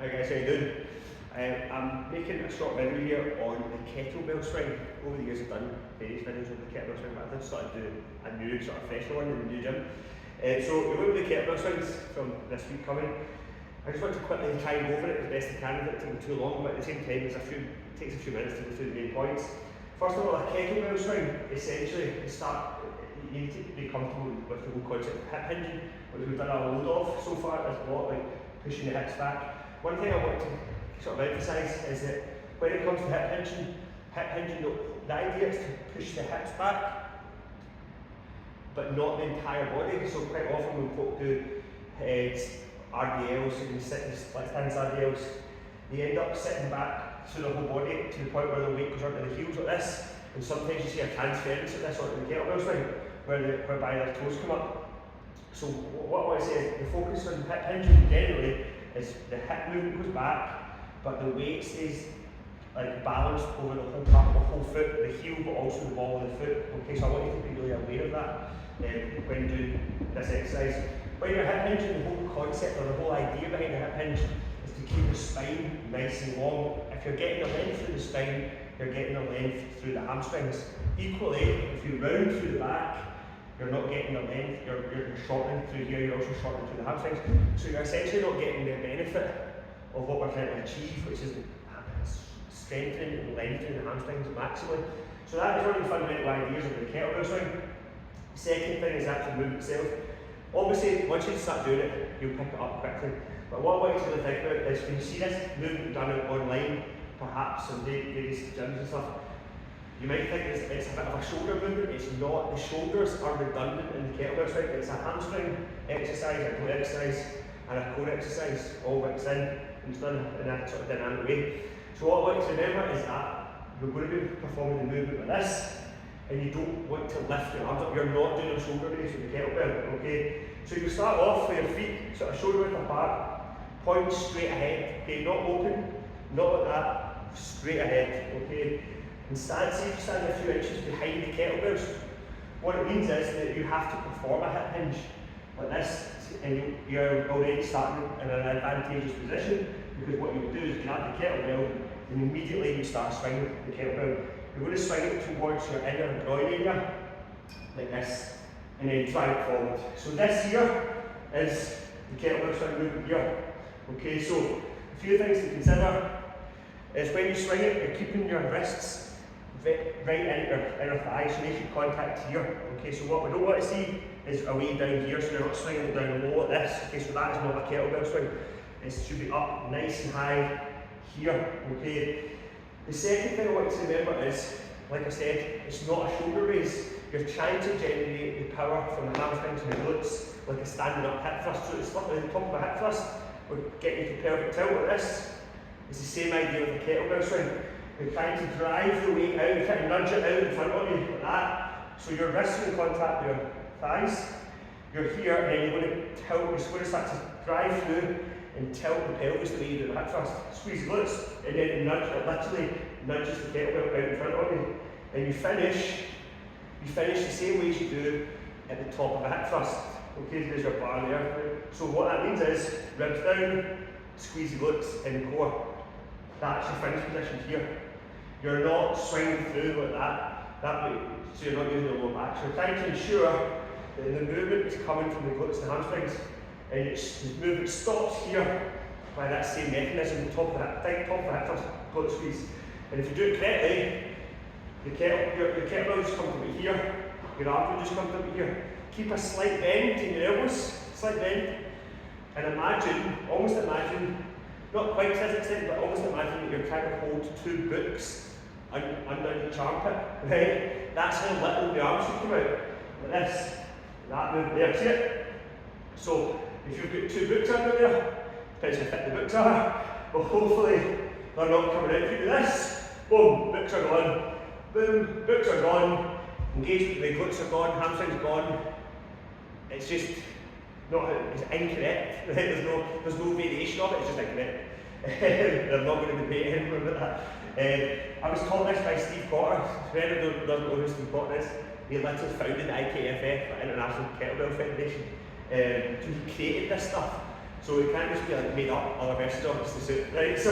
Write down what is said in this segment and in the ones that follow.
Hi guys, how you doing? I'm making a short video here on the kettlebell swing. Over the years I've done various videos on the kettlebell swing, but I just sort of do a new, sort of fresher one in the new gym. So we're going to do the kettlebell swings from this week coming. I just want to quickly try and go over it as best I can. It doesn't take too long, but at the same time it takes a few minutes to go through the main points. First of all, a kettlebell swing, essentially, you need to be comfortable with the whole concept of hip hinging, which we've done a load of so far. There's a lot like pushing the hips back. One thing I want to sort of emphasise is that when it comes to hip hinging, the idea is to push the hips back, but not the entire body. So quite often when folk do RDLs, and split stance RDLs, they end up sitting back through the whole body to the point where the weight goes onto the heels like this, and sometimes you see a transference of this onto the kettlebell swing, whereby their toes come up. So what I want to say is the focus on hip hinging generally is the hip movement goes back, but the weight stays like balanced over the whole part of the whole foot, the heel, but also the ball of the foot. Okay, so I want you to be really aware of that when doing this exercise. When you're hip hinging, the whole concept or the whole idea behind the hip hinge is to keep the spine nice and long. If you're getting the length through the spine, you're getting the length through the hamstrings. Equally, if you round through the back, you're not getting the length, you're shortening through here, you're also shortening through the hamstrings. So you're essentially not getting the benefit of what we're trying to achieve, which is strengthening and lengthening the hamstrings maximally. So that is one of the fundamental ideas of the kettlebell swing. The second thing is the actual movement itself. Obviously, once you start doing it, you'll pick it up quickly. But what I want you to really think about is when you see this movement done online, perhaps on various gyms and stuff, you might think it's a bit of a shoulder movement. It's not. The shoulders are redundant in the kettlebell swing. It's a hamstring exercise, a glute exercise, and a core exercise all mixed in, and it's done in a sort of dynamic way. So what I want you to remember is that you're going to be performing the movement like this, and you don't want to lift your arms up. You're not doing a shoulder raise with the kettlebell, okay? So you start off with your feet sort of shoulder width apart, point straight ahead, okay? Not open, not like that, straight ahead, okay? And stand a few inches behind the kettlebells. What it means is that you have to perform a hip hinge like this, and you're already starting in an advantageous position, because what you do is grab the kettlebell and immediately you start swinging the kettlebell. You're going to swing it towards your inner groin area, like this, and then drive it forward. So this here is the kettlebell swing movement here. Okay, so a few things to consider is when you swing it, you're keeping your wrists right into your inner thigh, so making contact here. Okay, so what we don't want to see is a way down here, so you're not swinging it down low like this. Okay, so that is not a kettlebell swing. It should be up nice and high here. Okay. The second thing I want you to remember is, like I said, it's not a shoulder raise. You're trying to generate the power from the hamstrings and the glutes, like a standing up hip thrust. So it's at the top of a hip thrust, we're getting to perfect tilt like this. It's the same idea with the kettlebell swing. You're trying to drive the weight out, you're trying to nudge it out in front of you, like that. So your wrists are in contact with your thighs. You're here, and then you're going to tilt, you're going to start to drive through and tilt the pelvis the way you do the hip thrust. Squeeze the glutes, and then it literally nudges the kettlebell out in front of you. And you finish the same way as you do at the top of a hip thrust. Okay, there's your bar there. So what that means is, ribs down, squeeze the glutes in the core. That's your finish position here. You're not swinging through like that way, so you're not using the lower back. So you're trying to ensure that the movement is coming from the glutes and hamstrings, and the movement stops here by that same mechanism, the top of the hip thrust, glute squeeze. And if you do it correctly, your kettlebell just comes to be here, your arm will just come to be here. Keep a slight bend in your elbows, slight bend, and almost imagine, not quite to this extent, but almost imagine that you're trying to hold two books under each armpit, right? That's how little the arms should come out, like this, that move there, see it? So, if you've got two books under there, depends how fit the books are, but hopefully they're not coming out. If you do this, boom, books are gone, boom, books are gone, engagement with the glutes are gone, hamstrings gone. It's just it's incorrect. There's no variation of it, it's just incorrect. I'm not going to debate anyone about that. I was taught this by Steve Cotter. For anyone who doesn't know who Steve Cotter is, he literally founded the IKFF, the International Kettlebell Federation. So he created this stuff. So it can't just be like made up other versions of it to suit, right? So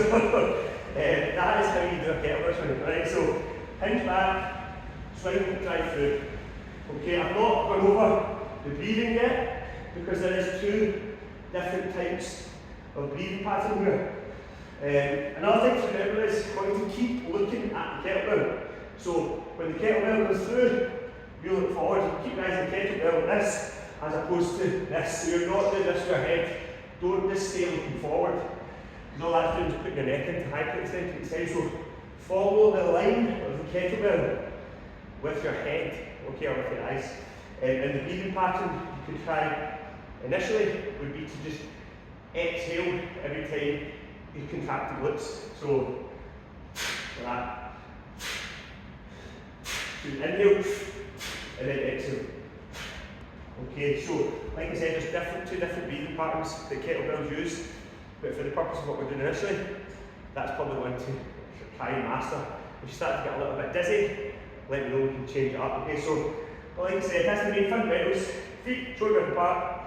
that is how you do a kettlebell swing, right? So hinge back, swing, drive through. Okay, I've not gone over the breathing yet because there is two different types of breathing pattern here. Another thing to remember is going to keep looking at the kettlebell. So when the kettlebell goes through, you look forward, you keep rising the kettlebell like this as opposed to this. So you're not doing this with your head. Don't just stay looking forward. Because all that's doing is putting your neck into high extent. So follow the line of the kettlebell with your head, okay, or with your eyes. And the breathing pattern you could try initially would be to just exhale every time you contract the glutes. So like that. So inhale and then exhale. Okay, so like I said, there's two different breathing patterns that kettlebells use, but for the purpose of what we're doing initially, that's probably one to try and master. If you start to get a little bit dizzy, let me know, we can change it up. Okay, so like I said, that's the main fundamentals. Feet shoulder width apart,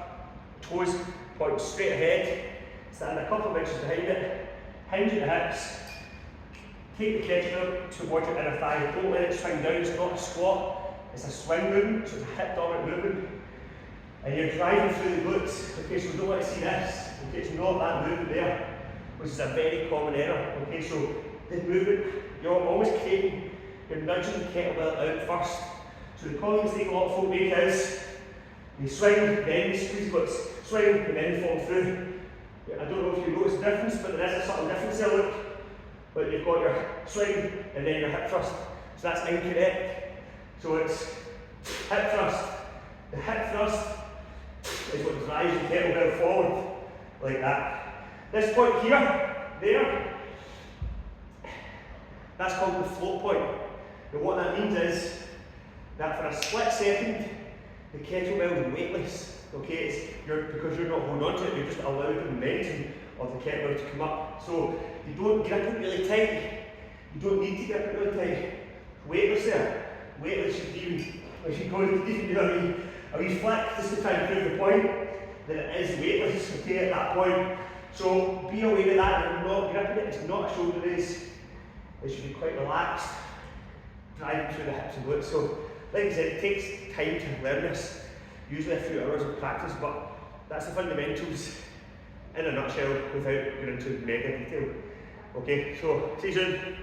toes point straight ahead, stand a couple of inches behind it, hinge at the hips, take the kettlebell towards your inner thigh, don't let it swing down, it's not a squat, it's a swing movement, so it's a hip dominant movement. And you're driving through the glutes. Okay, so we don't want to see this. Okay, it's not that movement there, which is a very common error. Okay, so this movement, you're always creating, you're nudging the kettlebell out first. So the common mistake a lot of folk make is they swing, then they squeeze glutes, swing, and then they fall through. I don't know if you notice the difference, but there is a subtle difference there, look. But you've got your swing and then your hip thrust. So that's incorrect. So it's hip thrust. The hip thrust is what drives the kettlebell forward, like that. This point here, there, that's called the float point. And what that means is that for a split second, the kettlebell is weightless. Okay, because you're not holding on to it, you're just allowing the momentum of the kettlebell to come up. So you don't grip it really tight. You don't need to grip it really tight. Weightless there. Weightless, if you go into do a wee flick just to try and prove the point that it is weightless, okay, at that point. So be aware of that, you're not gripping it, it's not a shoulder raise. It should be quite relaxed, driving through the hips and glutes. So like I said, it takes time to learn this, usually a few hours of practice, but that's the fundamentals in a nutshell without going into mega detail. Okay, so see you soon.